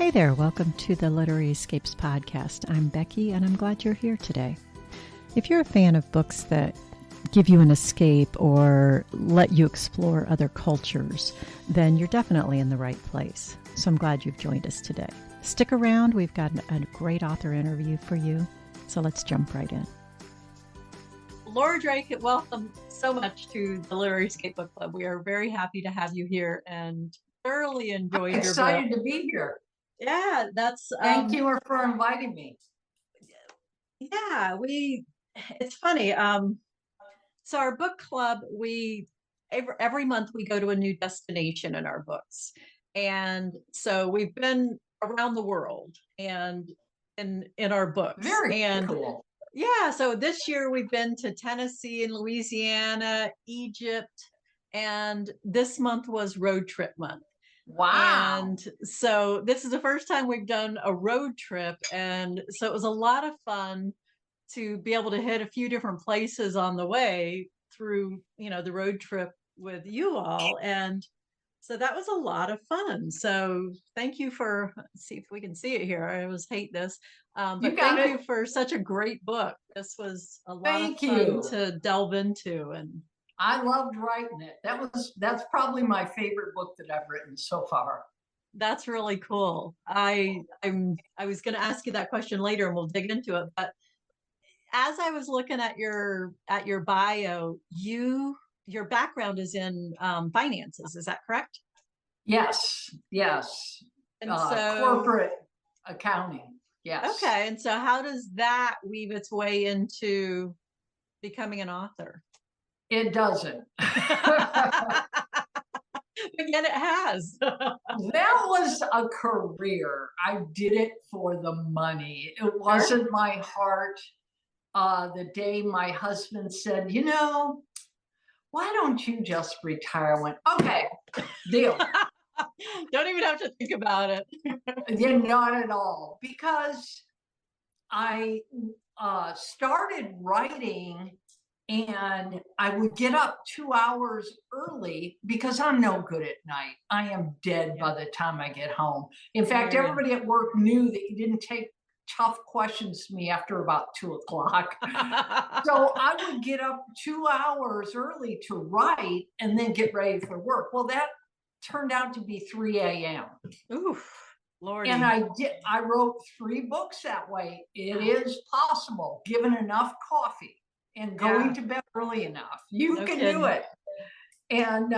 Hey there, welcome to the Literary Escapes podcast. I'm Becky, and I'm glad you're here today. If you're a fan of books that give you an escape or let you explore other cultures, then you're definitely in the right place. So I'm glad you've joined us today. Stick around, we've got a great author interview for you, so let's jump right in. Laura Drake, welcome so much to the Literary Escape Book Club. We are very happy to have you here and thoroughly enjoyed your book. Excited to be here. Yeah, that's thank you for inviting me. Yeah, it's funny. So our book club, every month we go to a new destination in our books. And so we've been around the world and in our books. Very cool. Yeah, so this year we've been to Tennessee and Louisiana, Egypt, and this month was road trip month. Wow. And so this is the first time we've done a road trip. And so it was a lot of fun to be able to hit a few different places on the way through, the road trip with you all. And so that was a lot of fun. So thank you see if we can see it here. I always hate this. But thank you for such a great book. This was a lot of fun to delve into. And I loved writing it. That's probably my favorite book that I've written so far. That's really cool. I was going to ask you that question later, and we'll dig into it. But as I was looking at your bio, your background is in finances. Is that correct? Yes. And so corporate accounting. Yes. Okay. And so how does that weave its way into becoming an author? It doesn't. But yet it has. That was a career. I did it for the money. It wasn't my heart. The day my husband said, why don't you just retire? I went, okay, deal. Don't even have to think about it. Yeah, not at all. Because I started writing and I would get up 2 hours early because I'm no good at night. I am dead by the time I get home. In fact, everybody at work knew that you didn't take tough questions to me after about 2 o'clock. So I would get up 2 hours early to write and then get ready for work. Well, that turned out to be 3 a.m. Oof, Lordy. And I wrote 3 books that way. It is possible, given enough coffee and going to bed early enough. You can do it. And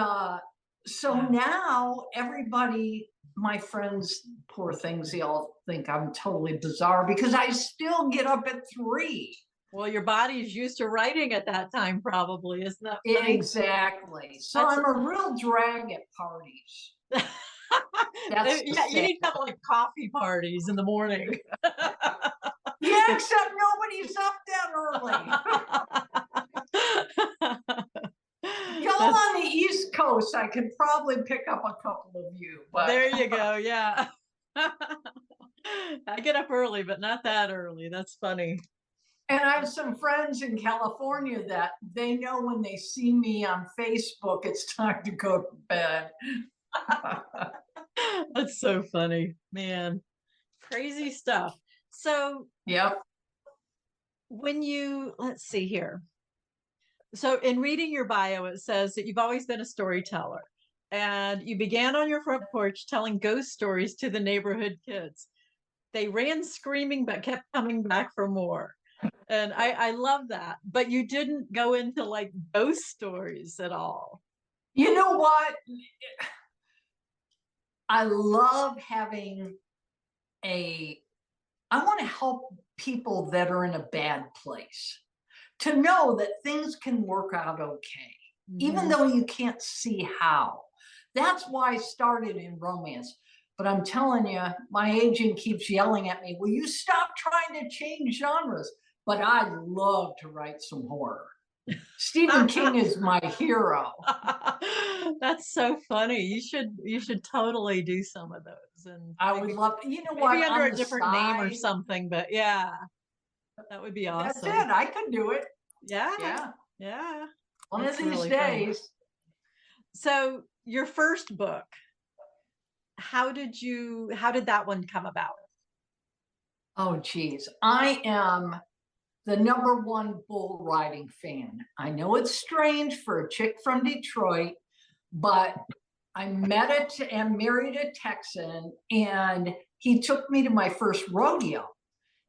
so now everybody, my friends, poor things, they all think I'm totally bizarre because I still get up at 3. Well, your body's used to writing at that time, probably, isn't that funny? Exactly. So I'm a real drag at parties. You need to have like coffee parties in the morning. Yeah, except nobody's up that early. Y'all on the East Coast, I could probably pick up a couple of you. But there you go. Yeah. I get up early, but not that early. That's funny. And I have some friends in California that they know when they see me on Facebook, it's time to go to bed. That's so funny, man. Crazy stuff. So, yep. Let's see here. So in reading your bio, it says that you've always been a storyteller and you began on your front porch telling ghost stories to the neighborhood kids. They ran screaming, but kept coming back for more. And I love that. But you didn't go into like ghost stories at all. You know what? I love having I want to help people that are in a bad place to know that things can work out okay, even though you can't see how. That's why I started in romance. But I'm telling you, my agent keeps yelling at me, will you stop trying to change genres? But I love to write some horror. Stephen King is my hero. That's so funny. You should totally do some of those. And I would love, maybe under a different name or something, but yeah, that would be awesome. That's it. I could do it. Yeah. One of these days. So your first book, how did that one come about? Oh, geez. I am the #1 bull riding fan. I know it's strange for a chick from Detroit, but I met it and married a Texan, and he took me to my first rodeo.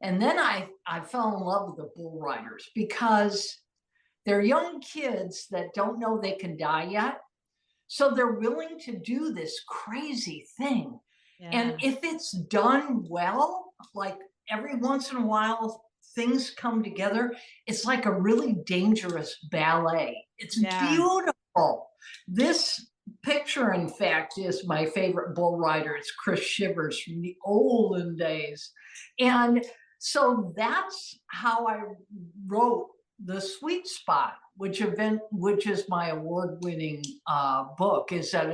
And then I fell in love with the bull riders because they're young kids that don't know they can die yet. So they're willing to do this crazy thing. And Yeah. if it's done well, like every once in a while, things come together. It's like a really dangerous ballet. It's Yeah. beautiful. This picture, in fact, is my favorite bull rider. It's Chris Shivers from the olden days. And so that's how I wrote The Sweet Spot, which is my award-winning book. Is that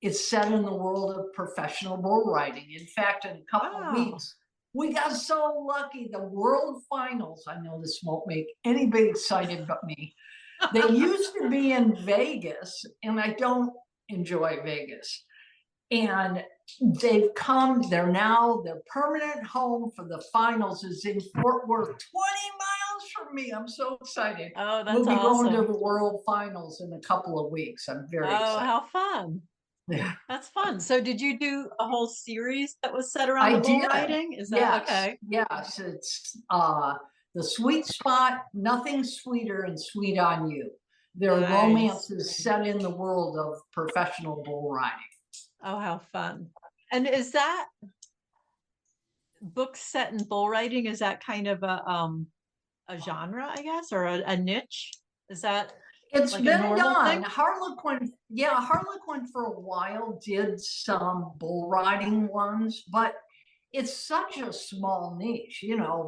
it's set in the world of professional bull riding. In fact, in a couple of Wow. weeks, we got so lucky. The world finals. I know this won't make anybody excited but me. They used to be in Vegas, and I don't enjoy Vegas. And they've come, their permanent home for the finals is in Fort Worth, 20 miles from me. I'm so excited. Oh, that's We'll be going to awesome. the world finals in a couple of weeks. I'm very Oh, excited. how fun. Yeah. That's fun. So did you do a whole series that was set around I the bull did. riding? Is that Yes. okay? Yes. It's The Sweet Spot, Nothing Sweeter and Sweet on You. Their Nice. romance is set in the world of professional bull riding. Oh, how fun. And is that book set in bull riding? Is that kind of a genre, I guess, or a niche? Is that It's like a been normal done. thing? Harlequin for a while did some bull riding ones, but it's such a small niche.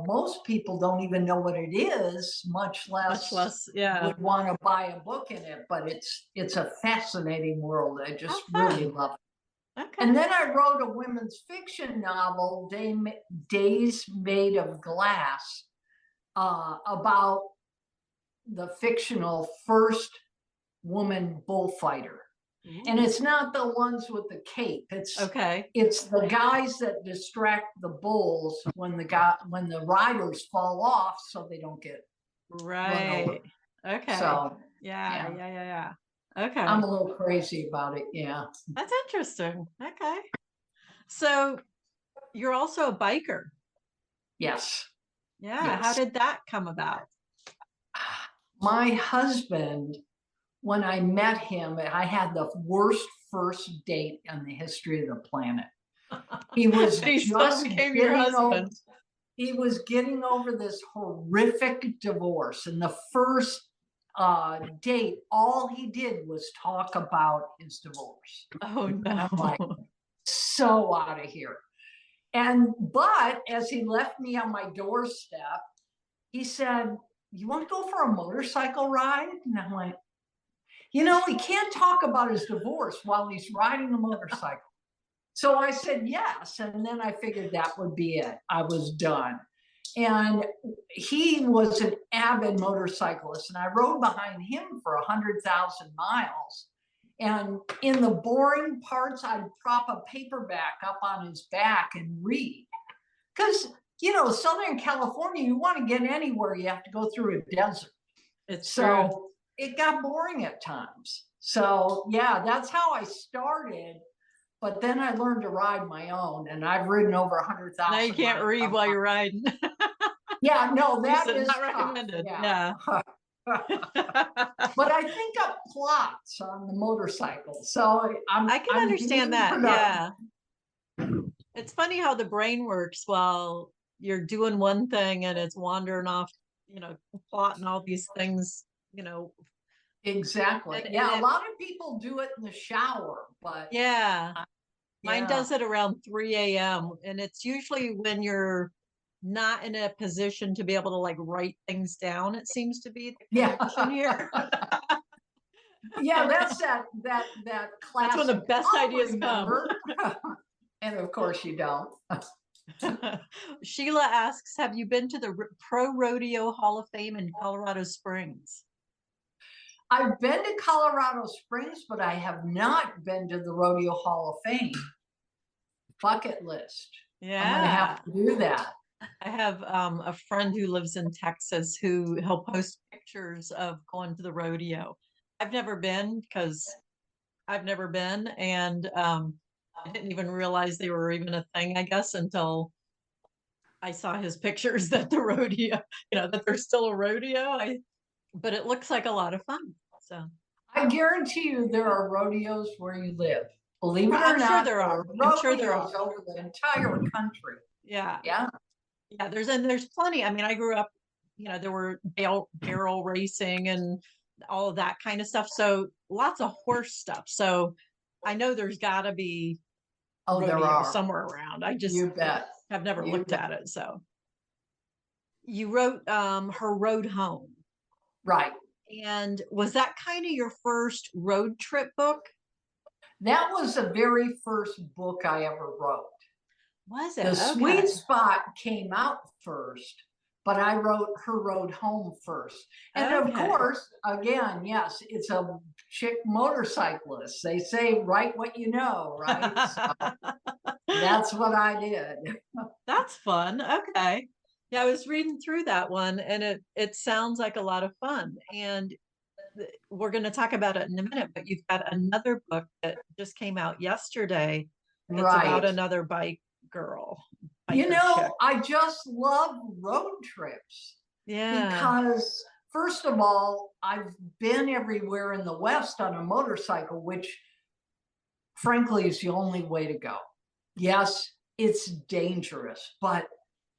Most people don't even know what it is, much less Yeah. would want to buy a book in it. But it's a fascinating world. I just really love it. Okay. And then I wrote a women's fiction novel, Days Made of Glass, about the fictional first woman bullfighter. And it's not the ones with the cape. It's the guys that distract the bulls when the riders fall off, so they don't get run over. Okay. So yeah. Okay. I'm a little crazy about it. Yeah. That's interesting. Okay. So you're also a biker. Yes. Yeah. Yes. How did that come about? My husband, when I met him, I had the worst first date in the history of the planet. He was he was getting over this horrific divorce. And the first date, all he did was talk about his divorce. Oh, no. And I'm like, so out of here. But as he left me on my doorstep, he said, "You want to go for a motorcycle ride?" And I'm like, he can't talk about his divorce while he's riding a motorcycle. So I said yes. And then I figured that would be it. I was done. And he was an avid motorcyclist, and I rode behind him for 100,000 miles. And in the boring parts, I'd prop a paperback up on his back and read. Because, Southern California, you want to get anywhere, you have to go through a desert. It's true. It got boring at times. So yeah, that's how I started. But then I learned to ride my own, and I've ridden over 100,000. Now you can't read while you're riding. Yeah, no, that is not recommended. Yeah. But I think up plots on the motorcycle, so I can understand that. productive. Yeah. It's funny how the brain works while you're doing one thing and it's wandering off, plotting all these things, Exactly. A lot of people do it in the shower, but mine does it around 3 a.m. and it's usually when you're not in a position to be able to like write things down. It seems to be the connection here. Yeah, that's that classic. That's when the best ideas come. And of course you don't. Sheila asks, have you been to the Pro Rodeo Hall of Fame in Colorado Springs? I've been to Colorado Springs, but I have not been to the Rodeo Hall of Fame. bucket list. Yeah. I'm gonna have to do that. I have a friend who lives in Texas who he'll post pictures of going to the rodeo. I've never been because I've never been, and I didn't even realize they were even a thing, I guess, until I saw his pictures that the rodeo, that there's still a rodeo. But it looks like a lot of fun. So I guarantee you there are rodeos where you live. Believe it or I'm not, sure there are. I'm sure there rodeos are. over the entire country. Yeah. Yeah. Yeah, there's plenty. I mean, I grew up, there were barrel racing and all of that kind of stuff. So lots of horse stuff. So I know there's got to be there rodeo are. somewhere around. I just You bet. have never You looked bet. at it. So you wrote Her Road Home. Right. And was that kind of your first road trip book? That was the very first book I ever wrote. Was it? The Okay. Sweet Spot came out first, but I wrote Her Road Home first. And of course, again, yes, it's a chick motorcyclist. They say, write what you know, right? So that's what I did. That's fun. Okay. Yeah, I was reading through that one and it sounds like a lot of fun. And we're going to talk about it in a minute, but you've got another book that just came out yesterday. It's about another bike girl. Chick. I just love road trips. Yeah. Because first of all, I've been everywhere in the West on a motorcycle, which frankly is the only way to go. Yes, it's dangerous, but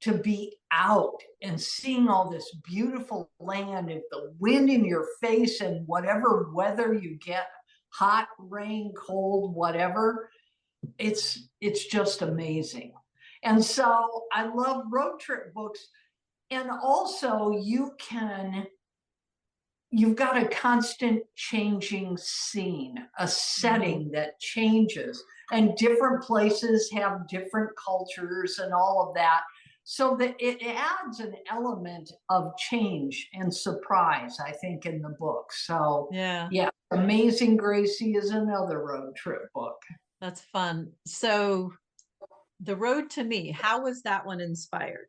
to be out and seeing all this beautiful land, with the wind in your face and whatever weather you get, hot, rain, cold, whatever, it's just amazing. And so I love road trip books. And also you've got a constant changing scene, a setting that changes, and different places have different cultures and all of that. So that it adds an element of change and surprise, I think, in the book. So yeah, Amazing Gracie is another road trip book. That's fun. So The Road to Me, how was that one inspired?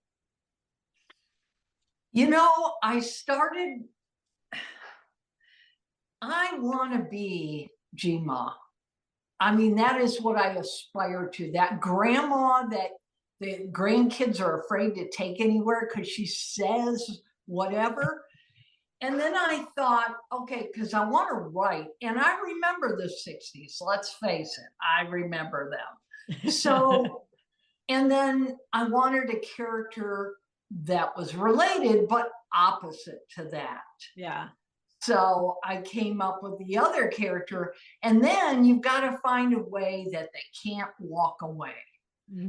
I want to be Gma. I mean, that is what I aspire to. That grandma that the grandkids are afraid to take anywhere because she says whatever. And then I thought, okay, because I want to write. And I remember the 60s, let's face it, I remember them. So, and then I wanted a character that was related, but opposite to that. Yeah. So I came up with the other character. And then you've got to find a way that they can't walk away.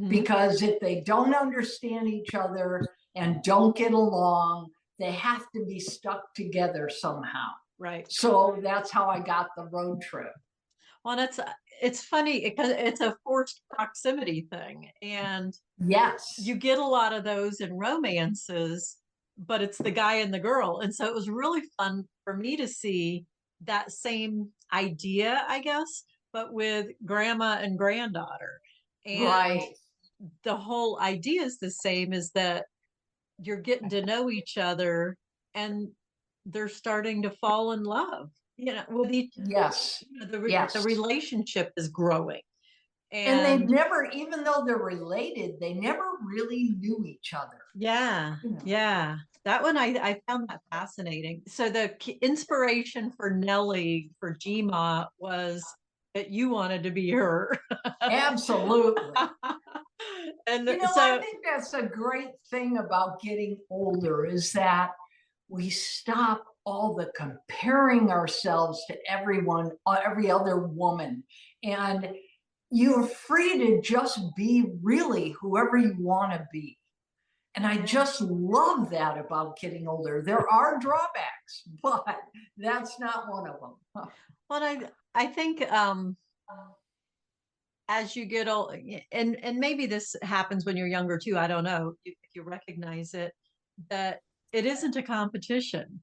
Because if they don't understand each other and don't get along, they have to be stuck together somehow. Right. So that's how I got the road trip. Well, it's funny because it's a forced proximity thing. And yes, you get a lot of those in romances, but it's the guy and the girl. And so it was really fun for me to see that same idea, I guess, but with grandma and granddaughter. And the whole idea is the same, is that you're getting to know each other and they're starting to fall in love, with each other. Yes. The relationship is growing. And they've never, even though they're related, they never really knew each other. Yeah. Yeah. That one, I found that fascinating. So the inspiration for Nellie, for Gma, was that you wanted to be her. Absolutely. And I think that's a great thing about getting older, is that we stop all the comparing ourselves to everyone, every other woman. And you're free to just be really whoever you want to be. And I just love that about getting older. There are drawbacks, but that's not one of them. Well, I think as you get old, and maybe this happens when you're younger too, I don't know if you recognize it, that it isn't a competition.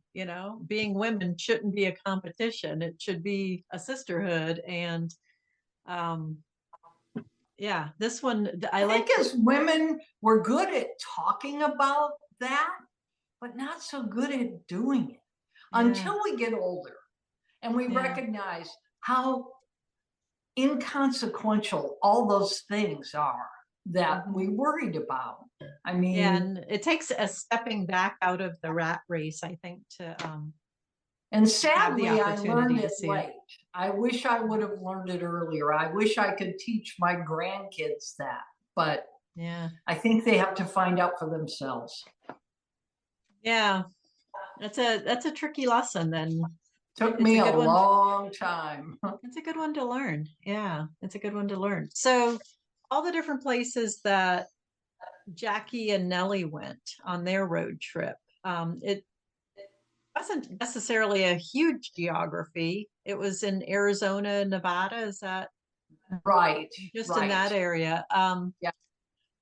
Being women shouldn't be a competition. It should be a sisterhood. And Yeah, this one I I like. think as women, we're good at talking about that, but not so good at doing it Yeah, until we get older and we yeah. recognize how inconsequential all those things are that Mhm. we worried about. I Yeah, mean, and it takes a stepping back out of the rat race, I think, to and have the sadly, I learned opportunity to it see it. late. I wish I would have learned it earlier. I wish I could teach my grandkids that, but Yeah, I think they have to find out for themselves. yeah. That's a tricky lesson. Then Took it's a me a good one. long time. It's a good one to learn. Yeah, it's a good one to learn. So, all the different places that Jackie and Nellie went on their road trip, it wasn't necessarily a huge geography. It was in Arizona, Nevada. Is that Right, just in right. that area? Yeah.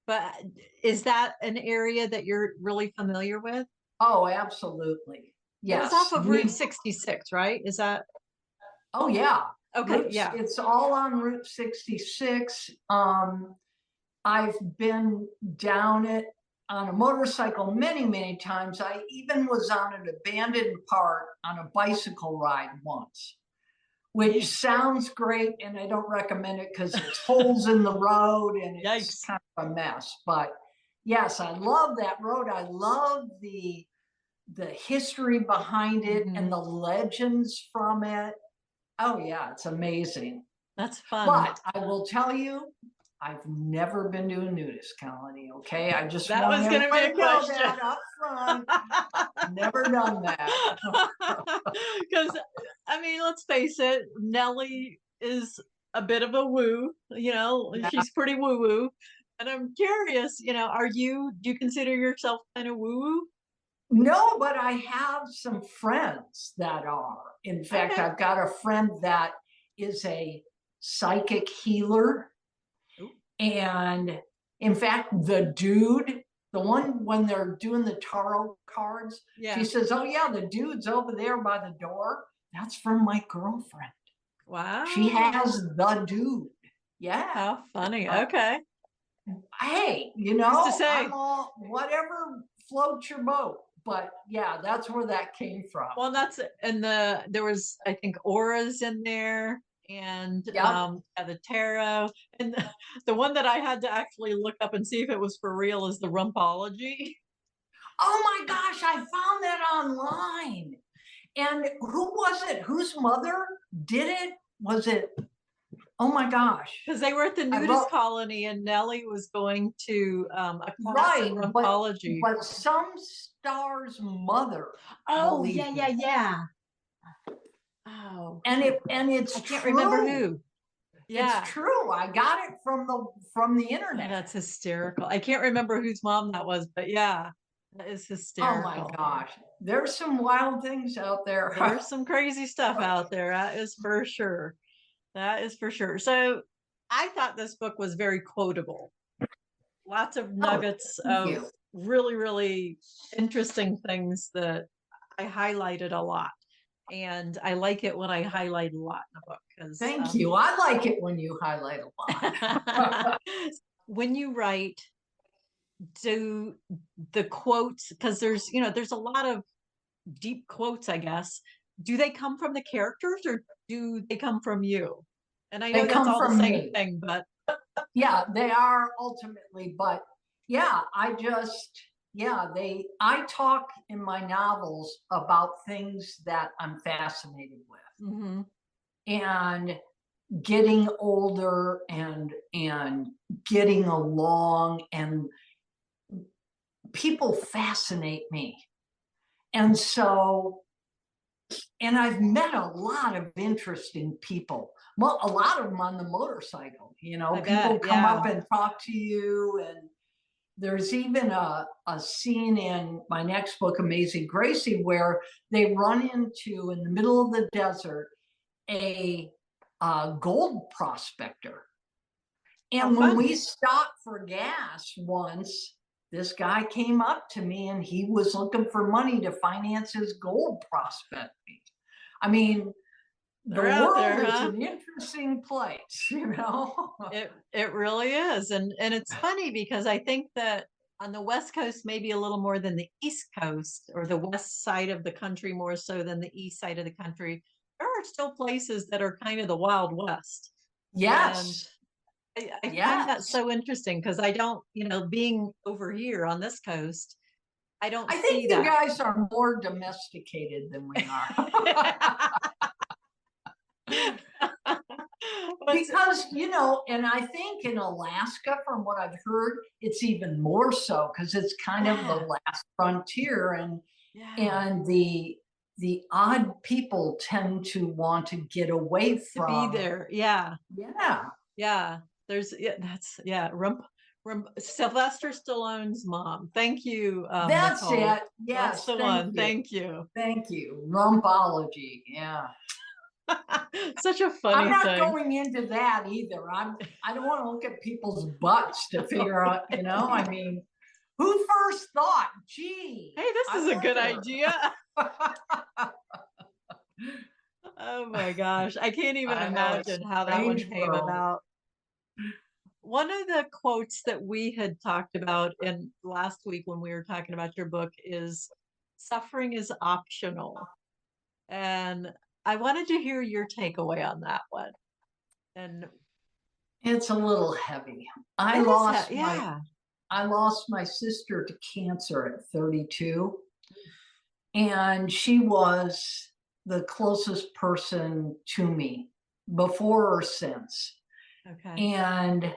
But is that an area that you're really familiar with? Oh, absolutely. It was off Yes. of Route 66, right? Is that Oh, yeah. okay? Yeah. It's all on Route 66. I've been down it on a motorcycle many, many times. I even was on an abandoned part on a bicycle ride once, which sounds great. And I don't recommend it because it's holes in the road and it's Yikes. kind of a mess. But yes, I love that road. I love the history behind it and Mhm. the legends from it. Oh yeah, it's amazing. That's fun. But I will tell you, I've never been to a nudist colony. Okay, I just That want was going to be everybody a to know question. that up front. Never done that. Because, I mean, let's face it, Nellie is a bit of a woo, Yeah. she's pretty woo woo. And I'm curious, do you consider yourself kind of woo woo? No, but I have some friends that are. In fact, Okay. I've got a friend that is a psychic healer. Ooh. And in fact, the dude, the one when they're doing the tarot cards, she Yeah. says, "Oh, yeah, the dude's over there by the door. That's from my girlfriend. She Wow. has the dude." Yeah. How funny. Okay. Hey, Who's to say? I'm all whatever floats your boat. But yeah, that's where that came from. Well, there was, I think, auras in there, and Yep. yeah, the tarot, and the one that I had to actually look up and see if it was for real is the rumpology. Oh my gosh, I found that online. And who was it? Whose mother did it? Was it? Oh my gosh. Because they were at the I nudist wrote colony, and Nellie was going to a class in right, rumpology. but some star's mother Oh, believed yeah, it. yeah. Oh, And it's I can't true. remember who. Yeah. It's true. I got it from the Oh, internet. that's hysterical. I can't remember whose mom that was, but yeah, that is Oh my hysterical. gosh. There's some wild things out there. There's some crazy stuff out there. That is for sure. That is for sure. So I thought this book was very quotable. Lots of Oh, nuggets thank of you. really, really interesting things that I highlighted a lot. And I like it when I highlight a lot in a book because Thank you. I like it when you highlight a lot. when you write, do the quotes, because there's a lot of deep quotes, I guess. Do they come from the characters or do they come from you? And I They know that's come all the from same me. thing, but Yeah, they are ultimately, but yeah, I talk in my novels about things that I'm fascinated with. mhm. And getting older and getting along, and people fascinate me. And so, and I've met a lot of interesting people. Well, a lot of them on the motorcycle, I people bet, come yeah. up and talk to you. And there's even a scene in my next book, Amazing Gracie, where they run into, in the middle of the desert, a gold prospector. How And when fun. we stopped for gas once, this guy came up to me and he was looking for money to finance his gold prospecting. I mean, The They're out world there, is huh? an interesting place, you know? It really is. And it's funny because I think that on the West Coast, maybe a little more than the East Coast, or the west side of the country more so than the east side of the country, there are still places that are kind of the Wild West. And Yes, I find that yes. so interesting because I don't, being over here on this coast, I don't I think see you that. guys are more domesticated than we are. What's Because, and I think in Alaska, from what I've heard, it's even more so because it's kind of the Yeah, last frontier, and yeah. and the odd people tend to want to get away To be from. there. Yeah, Yeah, yeah. There's that's yeah, Sylvester Stallone's mom. Thank you, that's Nicole. it. That's Yes, the thank one. you. Thank you. Thank you. Rumpology. Yeah. Such a I'm funny not thing. going into that either. I don't want to look at people's butts to figure out, I mean, who first thought, gee, Hey, this I is a good wonder. idea. Oh my gosh. I can't even I know, it's imagine how that one strange came world. about. One of the quotes that we had talked about in last week when we were talking about your book is suffering is optional. And I wanted to hear your takeaway on that one. And It's a little heavy. it is that, yeah. I lost my sister to cancer at 32, and she was the closest person to me before or since. Okay. And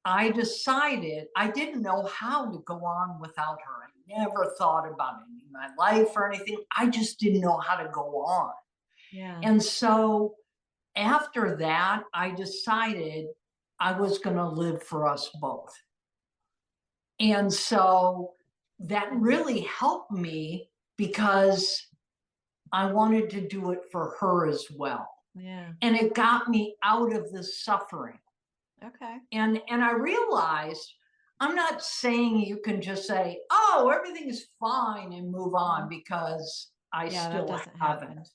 I decided I didn't know how to go on without her. I never thought about ending my life or anything. I just didn't know how to go on. Yeah. And so after that, I decided I was going to live for us both. And so that really helped me because I wanted to do it for her as well. Yeah. And it got me out of the suffering. Okay. And I realized I'm not saying you can just say, oh, everything's fine and move on, because I Yeah, that still doesn't happen. haven't.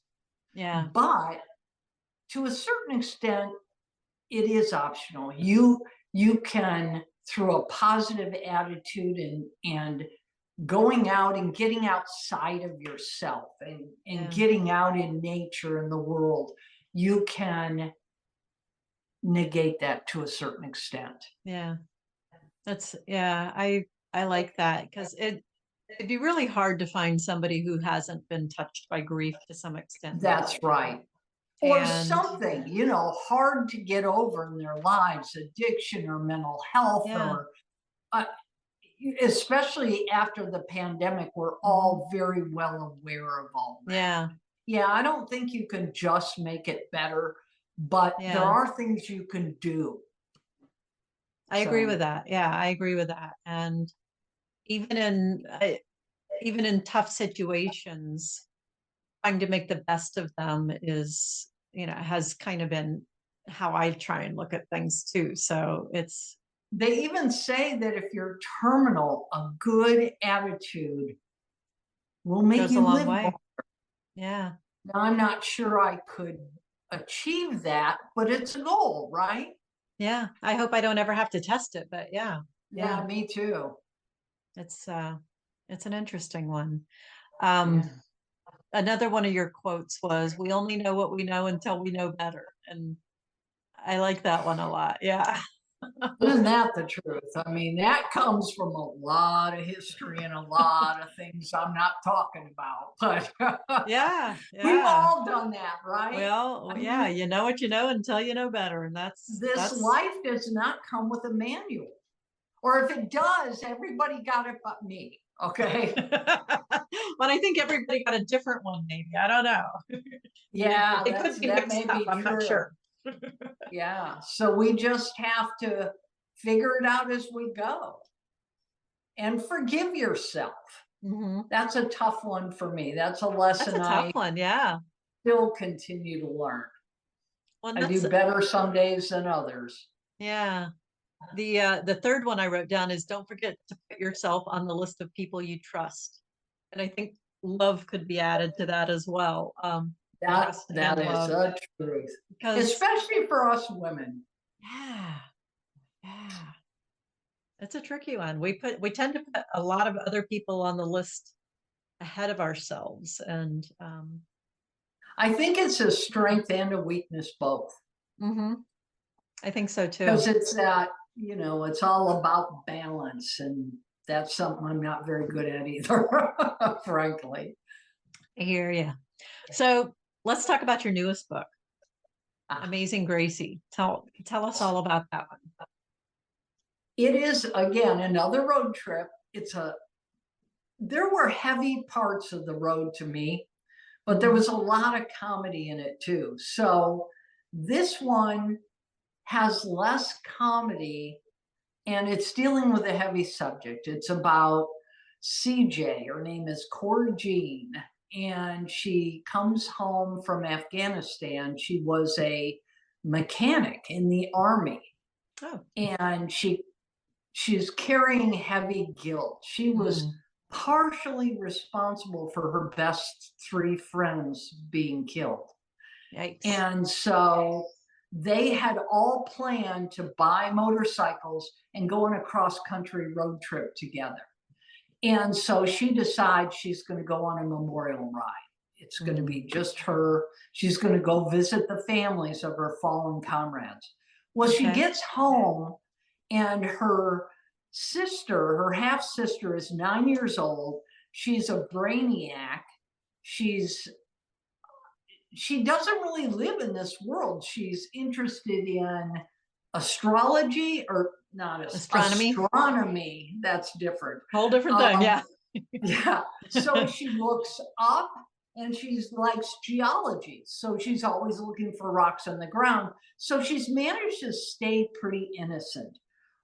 Yeah. But to a certain extent, it is optional. You can, through a positive attitude and going out and getting outside of yourself and Yeah. getting out in nature in the world, you can negate that to a certain extent. Yeah. Yeah, I like that because it'd be really hard to find somebody who hasn't been touched by grief to some extent in their That's life. right. Or And something, hard to get over in their lives, addiction or mental health, yeah. or especially after the pandemic, we're all very well aware of all that. Yeah. Yeah, I don't think you can just make it better, but there Yeah. are things you can do. I agree with So, that. Yeah, I agree with that. And even in even in tough situations, trying to make the best of them is, has kind of been how I try and look at things too. So it's they even say that if you're terminal, a good attitude will make goes a you long live more. way. Yeah. Now, I'm not sure I could achieve that, but it's a goal, right? Yeah. I hope I don't ever have to test it, but yeah. Yeah, me too. It's it's an interesting one. Yeah. Another one of your quotes was, "We only know what we know until we know better." And I like that one a lot. Yeah. Isn't that the truth? I mean, that comes from a lot of history and a lot of things I'm not talking about, but Yeah. we've Yeah. all done that, right? Well, I yeah, mean, you know what you know until you know better. And this that's life does not come with a manual. Or if it does, everybody got it but me. Okay. but I think everybody got a different one, maybe. I don't know. Yeah, It could be that mixed may up. be I'm not true. sure. Yeah. So we just have to figure it out as we go and forgive yourself. Mm-hmm. That's a tough one for me. That's a That's a lesson tough I one. Yeah. still continue to learn. Well, I that's do better some days than others. yeah. The third one I wrote down is don't forget to put yourself on the list of people you trust. And I think love could be added to that as well. That trust that and is love. the truth, Because especially for us women. yeah, yeah, it's a tricky one. We tend to put a lot of other people on the list ahead of ourselves, and I think it's a strength and a weakness both, mhm, I think so because too. it's that, it's all about balance, and that's something I'm not very good at either, frankly. I hear you. So let's talk about your newest book, Ah, Amazing Gracie. Tell us all about that one. It is, again, another road trip. There were heavy parts of the road to me, but there was a lot of comedy in it too. So this one has less comedy, and it's dealing with a heavy subject. It's about CJ. Her name is Cora Jean, and she comes home from Afghanistan. She was a mechanic in the army, Oh, and she's carrying heavy guilt. She was mm, partially responsible for her best three friends being killed. yikes. And so they had all planned to buy motorcycles and go on a cross country road trip together. And so she decides she's going to go on a memorial ride. It's going to be just her. She's going to go visit the families of her fallen comrades. Well, she Okay. gets home, and her sister, her half sister, is 9 years old. She's a brainiac. She doesn't really live in this world. She's interested in astrology, or not Astronomy, astronomy. That's different. whole different thing. Um, Yeah. yeah. So she looks up, and she likes geology. So she's always looking for rocks on the ground. So she's managed to stay pretty innocent.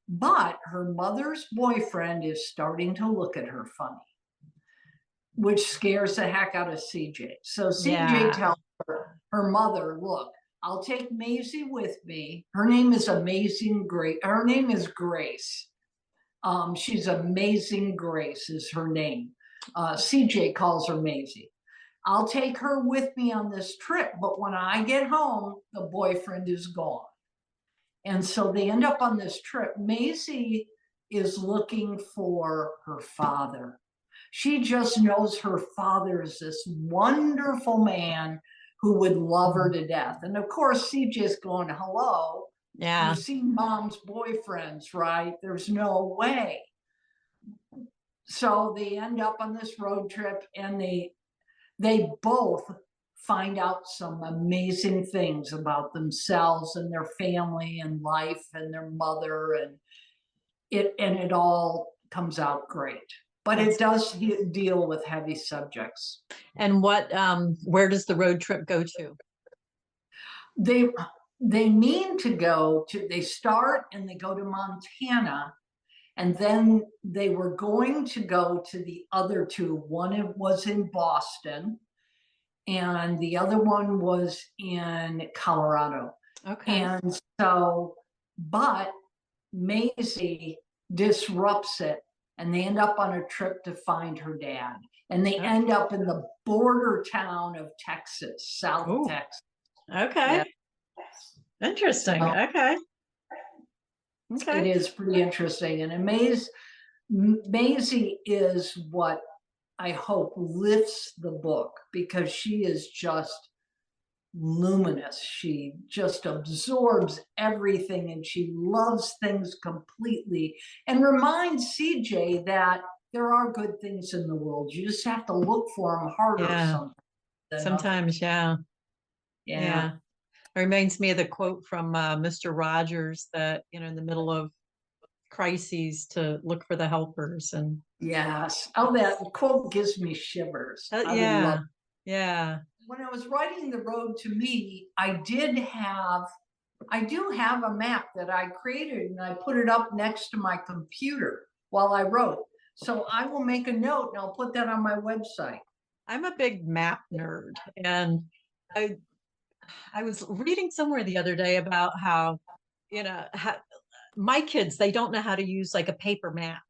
But her mother's boyfriend is starting to look at her funny, which scares the heck out of CJ. So CJ Yeah. tells her mother, look, I'll take Maisie with me. Her name is Amazing Grace. Her name is Grace. She's Amazing Grace is her name. CJ calls her Maisie. I'll take her with me on this trip, but when I get home, the boyfriend is gone. And so they end up on this trip. Maisie is looking for her father. She just knows her father is this wonderful man who would love her to death. And of course, CJ's going, hello, Yeah. you've seen mom's boyfriends, right? There's no way. So they end up on this road trip, and they both find out some amazing things about themselves and their family and life and their mother, and it all comes out great. But it does deal with heavy subjects. And where does the road trip go to? They they mean to go to they start and they go to Montana, and then they were going to go to the other two. One was in Boston, and the other one was in Colorado. Okay. And so, but Maisie disrupts it, and they end up on a trip to find her dad. And they end up in the border town of Texas, South Ooh. Texas. Okay. Yeah. Interesting. So Okay. it is pretty interesting. And Maisie is what I hope lifts the book, because she is just luminous. She just absorbs everything, and she loves things completely, and reminds CJ that there are good things in the world. You just have to look for them harder Sometimes, yeah. Yeah. It reminds me of the quote from Mr. Rogers that, in the middle of crises to look for the helpers. And Yes. Oh, that quote gives me shivers. I would love. Yeah. When I was writing The Road to Me, I do have a map that I created, and I put it up next to my computer while I wrote. So I will make a note, and I'll put that on my website. I'm a big map nerd, and I was reading somewhere the other day about how, my kids, they don't know how to use like a paper map.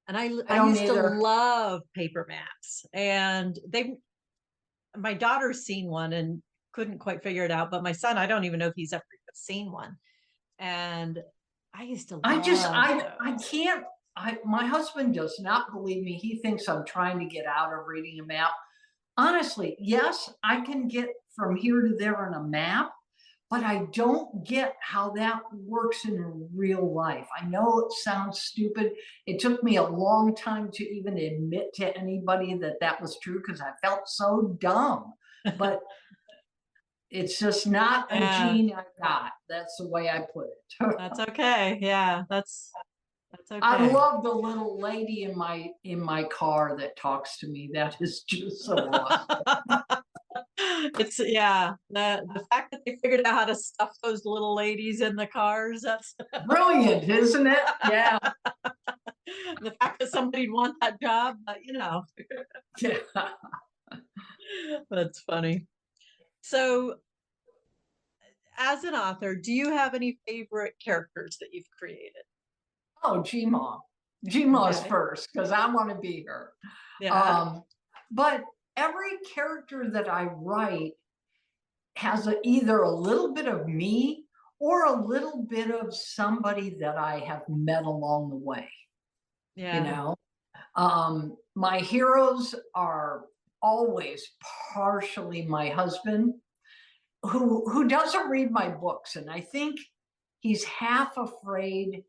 And I don't used to either. love paper maps, and my daughter's seen one and couldn't quite figure it out, but my son, I don't even know if he's ever seen one. And I used to I just, love I those. can't, my husband does not believe me. He thinks I'm trying to get out of reading a map. Honestly, yes, I can get from here to there on a map, but I don't get how that works in real life. I know it sounds stupid. It took me a long time to even admit to anybody that that was true because I felt so dumb. But it's just not a Yeah, gene I got. That's the way I put it. that's okay. Yeah, that's I okay. love the little lady in my car that talks to me. That is just so awesome. It's yeah, the fact that they figured out how to stuff those little ladies in the cars, that's Brilliant, isn't it? Yeah. the fact that somebody'd want that job, Yeah. that's funny. So, as an author, do you have any favorite characters that you've created? Oh, Gma. Gma's Okay. first because I want to be her. Yeah. Um, but every character that I write has either a little bit of me or a little bit of somebody that I have met along the way. You Yeah. know, my heroes are always partially my husband, who doesn't read my books, and I think he's half afraid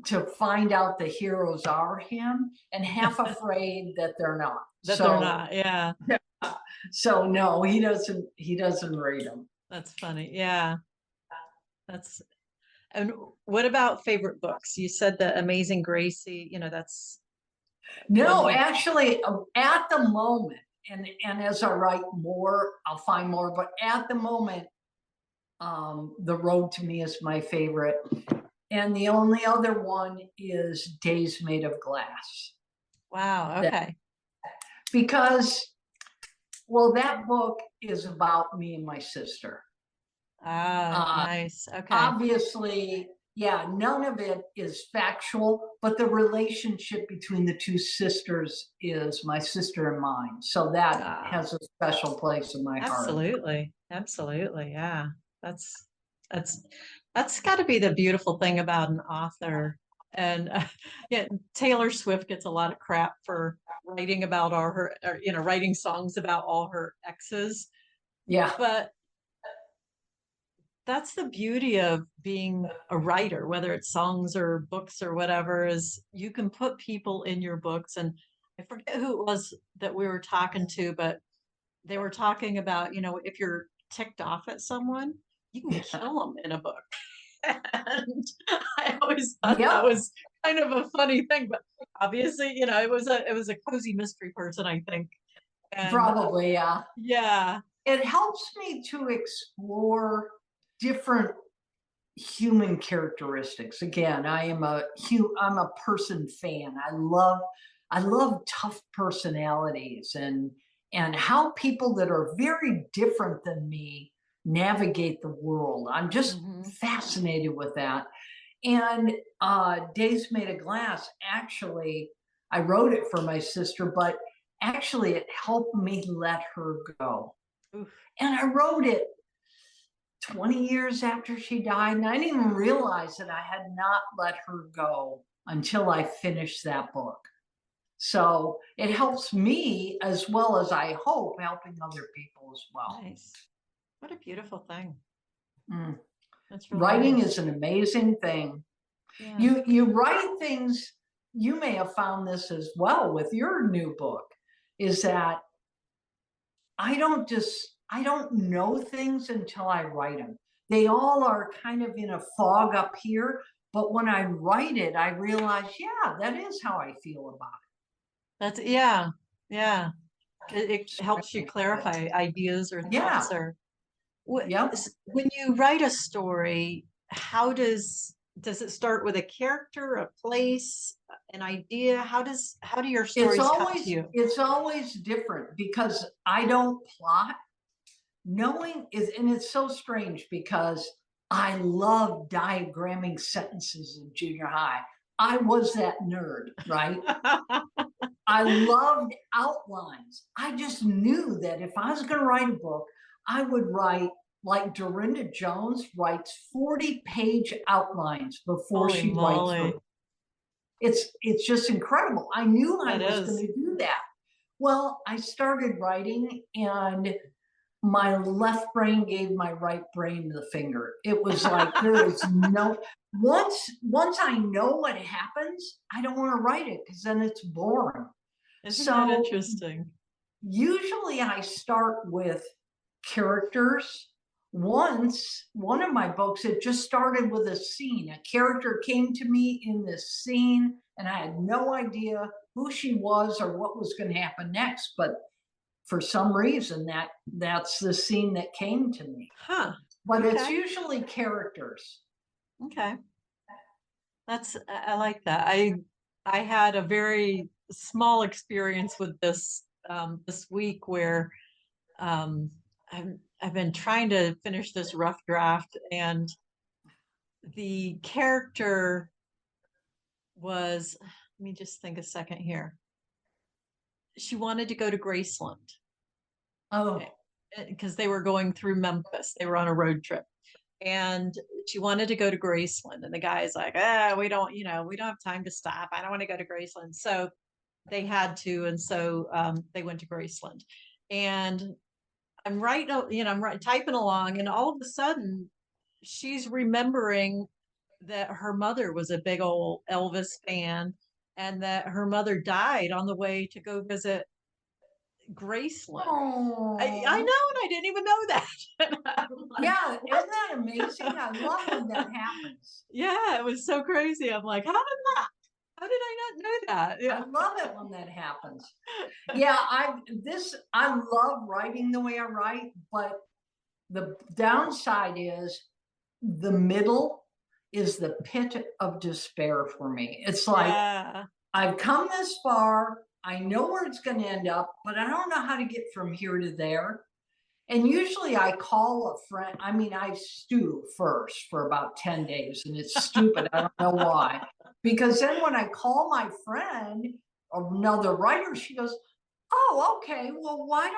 to find out the heroes are him and half afraid that they're not. That they're So not. Yeah. so no, he doesn't read them. That's funny. Yeah. That's and what about favorite books? You said the Amazing Gracie, that's one No, you actually, at the moment, and as I write more, I'll find more. But at the moment, The Road to Me is my favorite, and the only other one is Days Made of Glass. wow, That okay. because well, that book is about me and my sister. Ah, Uh, nice. Okay. Obviously, yeah, none of it is factual, but the relationship between the two sisters is my sister and mine. So that Ah, has a special place in my heart. absolutely. Absolutely. Yeah. That's that's that's got to be the beautiful thing about an author. And yeah, Taylor Swift gets a lot of crap for writing about all her, or, writing songs about all her exes. Yeah. But that's the beauty of being a writer, whether it's songs or books or whatever, is you can put people in your books. And I forget who it was that we were talking to, but they were talking about, if you're ticked off at someone, you can kill them in a book. And I always thought that Yep. was kind of a funny thing, but obviously, it was a cozy mystery person, I think. And Probably, yeah. yeah, It helps me to explore different human characteristics. Again, I'm a person fan. I love tough personalities and how people that are very different than me navigate the world. I'm just hmm, fascinated with that. And Days Made of Glass, actually, I wrote it for my sister, but actually it helped me let her go. oof, And I wrote it 20 years after she died, and I didn't even realize that I had not let her go until I finished that book. So it helps me as well as I hope helping other people as well. nice. What a beautiful thing. Mm. That's really Writing nice. is an amazing thing. Yeah. You write things, you may have found this as well with your new book, is that I don't know things until I write them. They all are kind of in a fog up here, but when I write it, I realize, yeah, that is how I feel about That's yeah. Yeah. It it. helps you clarify ideas or Yeah, thoughts or what yep. when you write a story, how does it start with a character, a place, an idea? How do your stories come to you? It's always different because I don't plot. Knowing is, and it's so strange because I love diagramming sentences in junior high. I was that nerd, right? I loved outlines. I just knew that if I was going to write a book, I would write like Dorinda Jones writes 40-page outlines before Holy she writes her. moly. It's just incredible. I knew I That was is. going to do that. Well, I started writing and my left brain gave my right brain the finger. It was like there is no once I know what happens, I don't want to write it because then it's boring. Isn't So that interesting? usually I start with characters. Once, one of my books, it just started with a scene. A character came to me in this scene, and I had no idea who she was or what was going to happen next. But for some reason, that's the scene that came to me. Huh. But it's Okay. usually characters. Okay. I like that. I had a very small experience with this this week where um I've been trying to finish this rough draft, and the character was, let me just think a second here. She wanted to go to Graceland Oh, because they were going through Memphis. They were on a road trip. And she wanted to go to Graceland. And the guy's like, we don't, we don't have time to stop. I don't want to go to Graceland. So they had to. And so they went to Graceland. And I'm typing along, and all of a sudden she's remembering that her mother was a big old Elvis fan and that her mother died on the way to go visit Graceland. I know, and I didn't even know that. Like, yeah, isn't that amazing? I love when that happens. Yeah, it was so crazy. I'm like, how did I not know that? Yeah. I love it when that happens. Yeah, I love writing the way I write, but the downside is the middle is the pit of despair for me. It's like, Yeah. I've come this far, I know where it's going to end up, but I don't know how to get from here to there. And usually I call a friend. I mean, I stew first for about 10 days, and it's stupid. I don't know why. Because then when I call my friend, another writer, she goes, oh, okay, well, why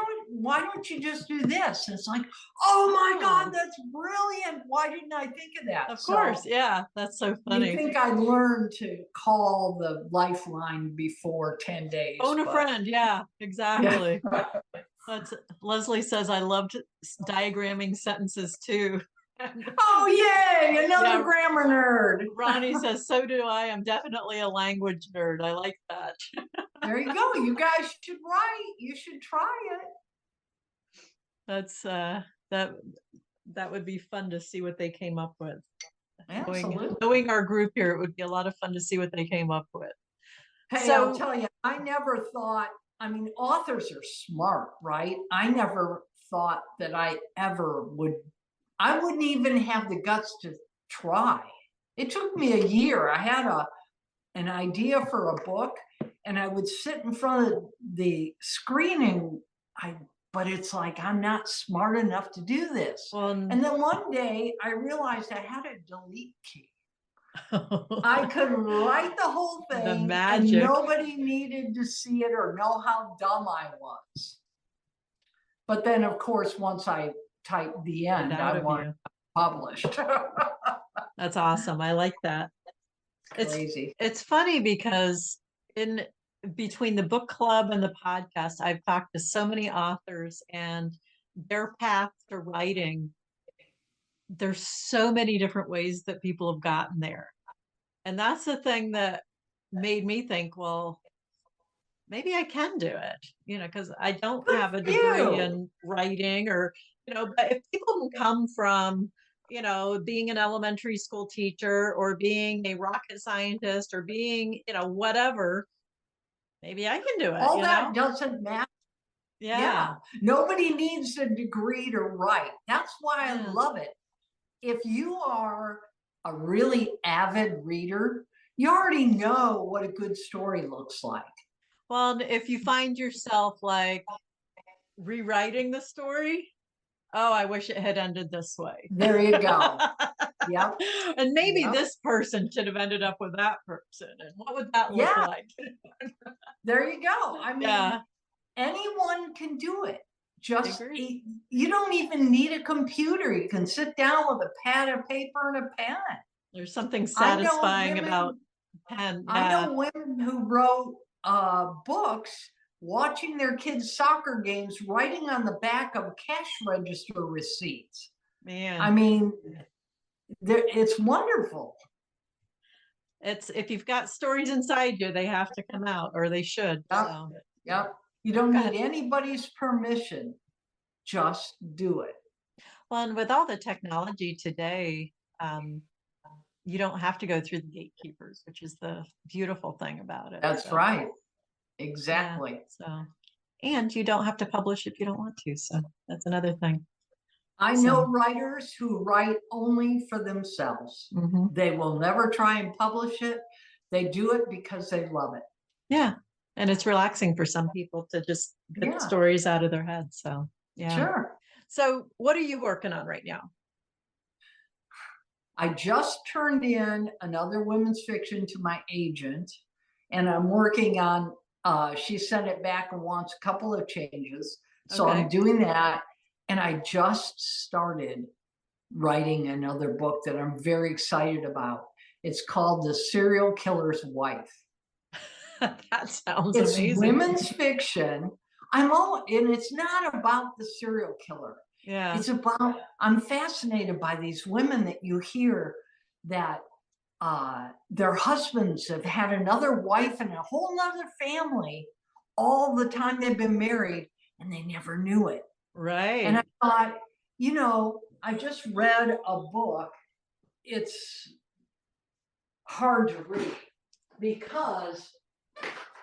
don't you just do this? And it's like, oh my God, that's brilliant. Why didn't I think of that? Of course, yeah, that's so funny. You think I learned to call the lifeline before 10 days. Phone a friend, yeah, exactly. Yeah. That's Leslie says I loved diagramming sentences too. Oh, yay, another grammar nerd. Ronnie says, so do I. I'm definitely a language nerd. I like that. There you go. You guys should write. You should try it. That's that would be fun to see what they came up with. Absolutely. Knowing our group here, it would be a lot of fun to see what they came up with. Hey, so, I'll tell you, I never thought, I mean, authors are smart, right? I never thought that I wouldn't even have the guts to try. It took me a year. I had an idea for a book, and I would sit in front of the screen but it's like, I'm not smart enough to do this. And then one day I realized I had a delete key. I could write the whole thing and nobody needed to see it or know how dumb I was. But then, of course, once I typed the end, I wanted it published. That's awesome. I like that. It's crazy. It's funny because between the book club and the podcast, I've talked to so many authors, and their path to writing, there's so many different ways that people have gotten there. And that's the thing that made me think, well, maybe I can do it, because I don't have a degree in writing or, but if people can come from, being an elementary school teacher or being a rocket scientist or being, whatever, maybe I can do it. All that doesn't matter. Yeah. Nobody needs a degree to write. That's why I love it. If you are a really avid reader, you already know what a good story looks like. Well, if you find yourself like rewriting the story, oh, I wish it had ended this way. There you go. Yep. And maybe Yep. this person should have ended up with that person. And what would that look Yeah. like? There you go. I mean, Yeah, anyone can do it. Just agree. you don't even need a computer. You can sit down with a pad of paper and a pen. There's something I know satisfying women, about pen. I Yeah. know women who wrote books watching their kids' soccer games, writing on the back of cash register receipts. Man, I mean, it's wonderful. it's if you've got stories inside you, they have to come out, or they should. Yep. So Yep. You don't Go need ahead. anybody's permission. Just do it. Well, and with all the technology today, you don't have to go through the gatekeepers, which is the beautiful thing about it. That's So, right. yeah, Exactly. so, and you don't have to publish if you don't want to. So that's another thing. I So, know writers who write only for themselves. mhm. They will never try and publish it. They do it because they love it. Yeah. And it's relaxing for some people to just get Yeah. the stories out of their head. So, yeah. Sure. So, what are you working on right now? I just turned in another women's fiction to my agent, and I'm working on, she sent it back and wants a couple of changes. So I'm Okay. doing that. And I just started writing another book that I'm very excited about. It's called The Serial Killer's Wife. That sounds It's amazing. women's fiction. And it's not about the serial killer. Yeah. It's about, I'm fascinated by these women that you hear that their husbands have had another wife and a whole nother family all the time they've been married, and they never knew it. Right. And I thought, you know, I just read a book. It's hard to read because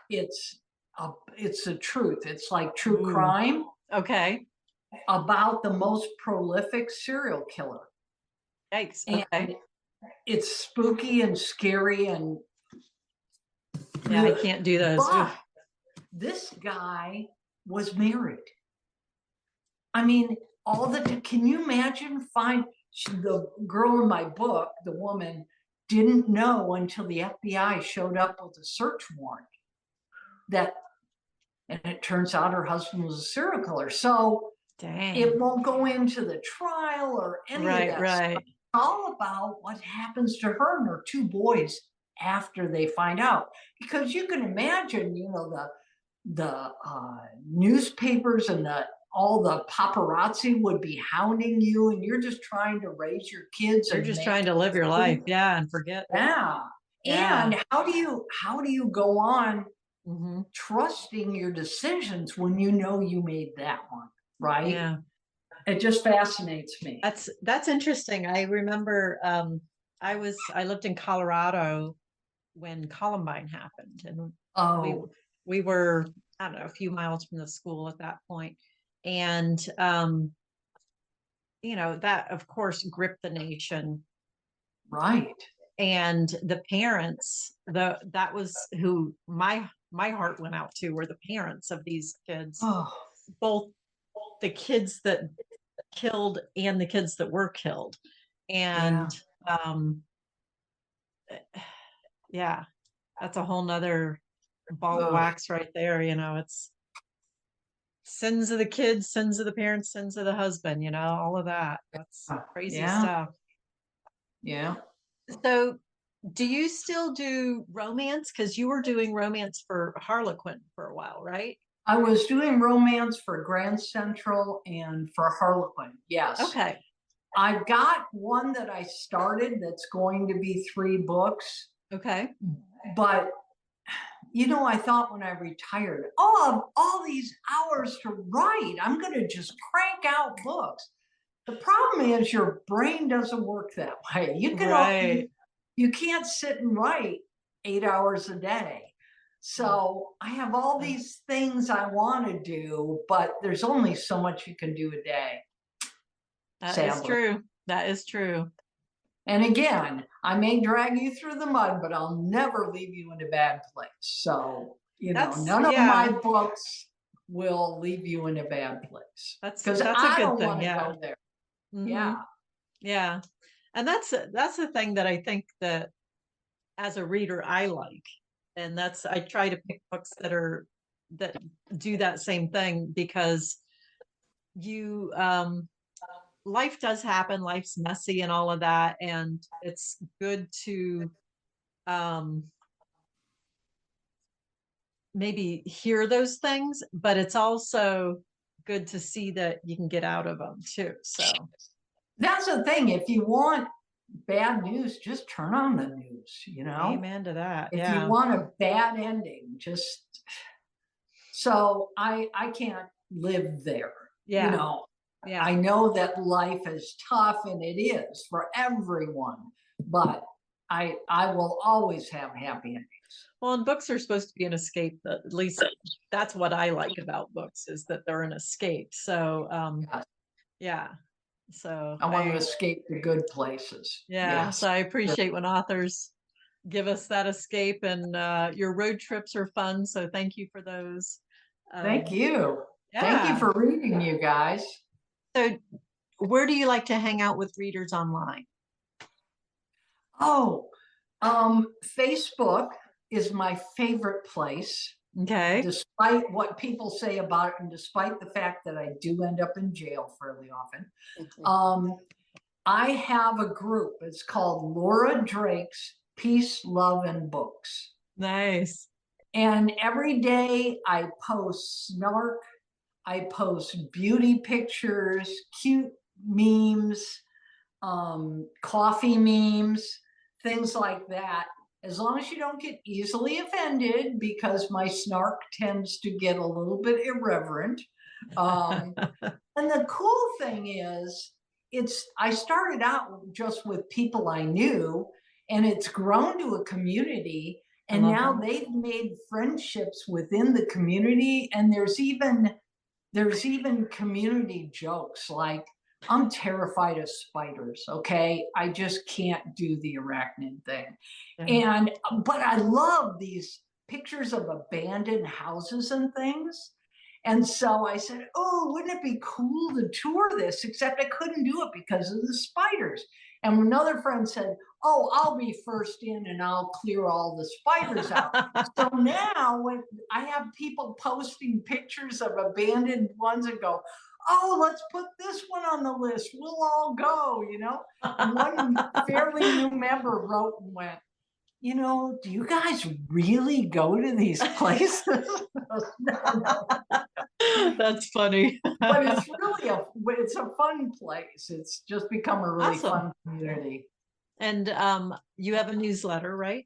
it's the truth. It's like true Ooh. crime Okay. about the most prolific serial killer. Yikes. And Okay. it's spooky and scary and Yeah, I can't do those. but Oof. this guy was married. I mean, can you imagine the girl in my book, the woman, didn't know until the FBI showed up with a search warrant and it turns out her husband was a serial killer. So Dang. it won't go into the trial or any of that. Right. It's all about what happens to her and her two boys after they find out. Because you can imagine, you know, the newspapers and all the paparazzi would be hounding you, and you're just trying to raise your kids. You're just trying to live your life. Yeah. And forget. Yeah. And how do you go on trusting your decisions when you know you made that one, right? Yeah. It just fascinates me. That's interesting. I remember I lived in Colorado when Columbine happened, and we were, I don't know, a few miles from the school at that point. And you know, that of course gripped the nation. Right. And the parents, that was who my heart went out to, were the parents of these kids. Oh. Both the kids that killed and the kids that were killed. And yeah, that's a whole nother ball of wax right there. You know, it's sins of the kids, sins of the parents, sins of the husband, you know, all of that. That's crazy stuff. Yeah. So do you still do romance? Because you were doing romance for Harlequin for a while, right? I was doing romance for Grand Central and for Harlequin. Yes. Okay. I've got one that I started that's going to be 3 books. Okay. But, you know, I thought when I retired, all these hours to write, I'm going to just crank out books. The problem is your brain doesn't work that way. You can't sit and write 8 hours a day. So I have all these things I want to do, but there's only so much you can do a day. That is true. That is true. And again, I may drag you through the mud, but I'll never leave you in a bad place. So, you know, none of my books will leave you in a bad place. That's because a I good don't thing. want to Yeah. go there. Mhm. Yeah. Yeah. And that's the thing that I think that as a reader I like. And that's I try to pick books that do that same thing, because you life does happen, life's messy and all of that, and it's good to um maybe hear those things, but it's also good to see that you can get out of them too. So That's the thing. If you want bad news, just turn on the news, amen to that. If Yeah. you want a bad ending, just so I can't live there. Yeah. Yeah. I know that life is tough, and it is for everyone, but I will always have happy endings. Well, and books are supposed to be an escape. At least that's what I like about books, is that they're an escape. So Yes. yeah. So I want to escape to good places. yeah. Yes. So I appreciate when authors give us that escape, and your road trips are fun. So thank you for those. Thank you. Yeah. Thank you for reading, you guys. So where do you like to hang out with readers online? Oh, Facebook is my favorite place, Okay. despite what people say about it, and despite the fact that I do end up in jail fairly often. I have a group. It's called Laura Drake's Peace, Love, and Books. Nice. And every day I post snark, I post beauty pictures, cute memes, coffee memes, things like that. As long as you don't get easily offended, because my snark tends to get a little bit irreverent. And the cool thing is, I started out just with people I knew, and it's grown to a community. And now they've made friendships within the community, and there's even community jokes like, I'm terrified of spiders, okay? I just can't do the arachnid thing. But I love these pictures of abandoned houses and things. And so I said, oh, wouldn't it be cool to tour this? Except I couldn't do it because of the spiders. And another friend said, oh, I'll be first in and I'll clear all the spiders out. So now when I have people posting pictures of abandoned ones and go, oh, let's put this one on the list. We'll all go, And one fairly new member wrote and went, do you guys really go to these places? That's funny. But it's really it's a fun place. It's just become a really Awesome. fun community. And you have a newsletter, right?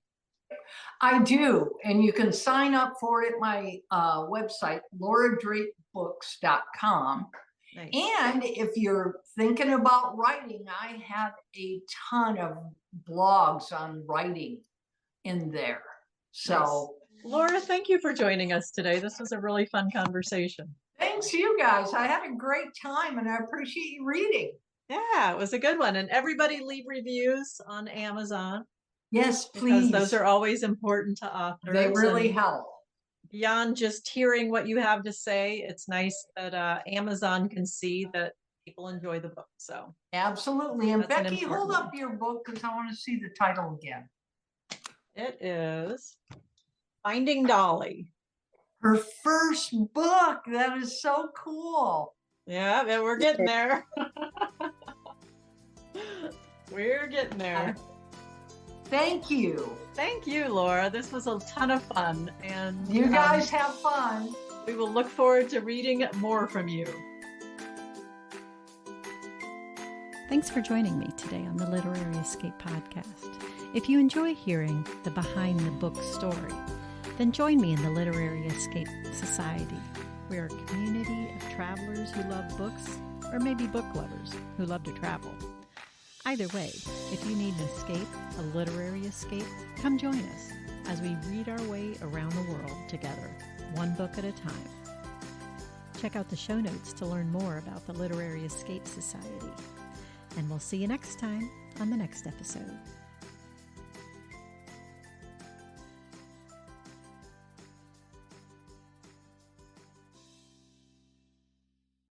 I do. And you can sign up for it at my website, lauradrakebooks.com. Nice. And if you're thinking about writing, I have a ton of blogs on writing in there. So, nice. Laura, thank you for joining us today. This was a really fun conversation. Thanks, you guys. I had a great time, and I appreciate you reading. Yeah, it was a good one. And everybody leave reviews on Amazon. Yes, please. Because those are always important to authors. They really help. Beyond just hearing what you have to say, it's nice that Amazon can see that people enjoy the book. So absolutely. And Becky, hold up your book because I want to see the title again. It is Finding Dolly. Her first book. That is so cool. Yeah, we're getting there. We're getting there. Thank you. Thank you, Laura. This was a ton of fun. And you guys have fun. We will look forward to reading more from you. Thanks for joining me today on the Literary Escape podcast. If you enjoy hearing the behind the book story, then join me in the Literary Escape Society. We are a community of travelers who love books, or maybe book lovers who love to travel. Either way, if you need an escape, a literary escape, come join us as we read our way around the world together, one book at a time. Check out the show notes to learn more about the Literary Escape Society. And we'll see you next time on the next episode.